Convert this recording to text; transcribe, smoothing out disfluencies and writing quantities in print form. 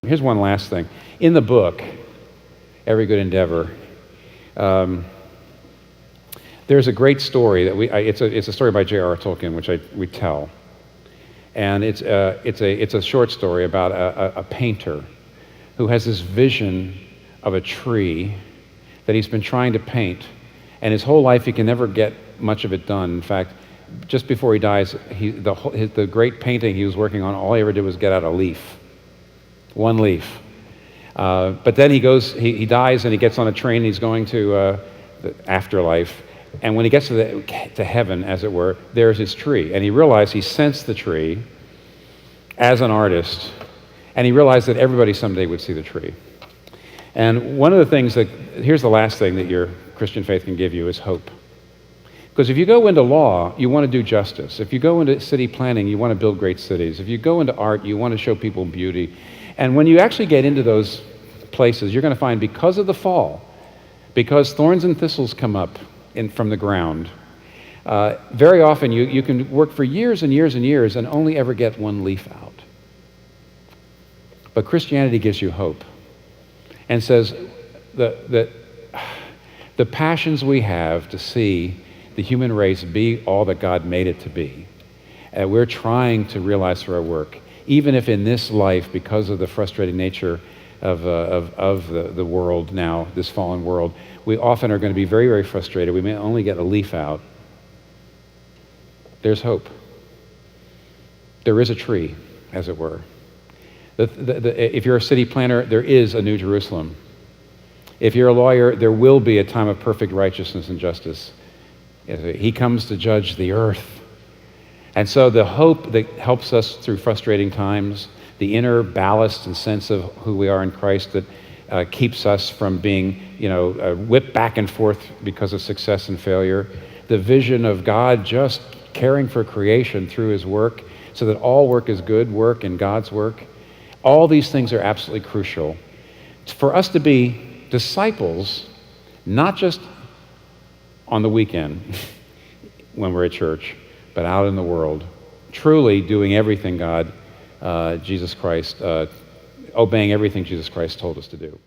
Here's one last thing. In the book, Every Good Endeavor, there's a great story that it's a story by J.R.R. Tolkien, which we tell, and it's a short story about a painter who has this vision of a tree that he's been trying to paint, and his whole life he can never get much of it done. In fact, just before he dies, the great painting he was working on, all he ever did was get out a leaf. One leaf. But then he dies and he gets on a train and he's going to the afterlife. And when he gets to heaven, as it were, there's his tree. And he realized, he sensed the tree as an artist, and he realized that everybody someday would see the tree. And one of the things here's the last thing that your Christian faith can give you is hope. Because if you go into law, you want to do justice. If you go into city planning, you want to build great cities. If you go into art, you want to show people beauty. And when you actually get into those places, you're going to find, because of the fall, because thorns and thistles come up from the ground, very often you can work for years and years and years and only ever get one leaf out. But Christianity gives you hope and says that the passions we have to see the human race be all that God made it to be, we're trying to realize through our work. Even if in this life, because of the frustrating nature of the world now, this fallen world, we often are going to be very, very frustrated. We may only get a leaf out. There's hope. There is a tree, as it were. If you're a city planner, there is a New Jerusalem. If you're a lawyer, there will be a time of perfect righteousness and justice. He comes to judge the earth. And so the hope that helps us through frustrating times, the inner ballast and sense of who we are in Christ that keeps us from being, whipped back and forth because of success and failure, the vision of God just caring for creation through his work so that all work is good work and God's work, all these things are absolutely crucial for us to be disciples, not just on the weekend when we're at church, but out in the world, truly doing everything obeying everything Jesus Christ told us to do.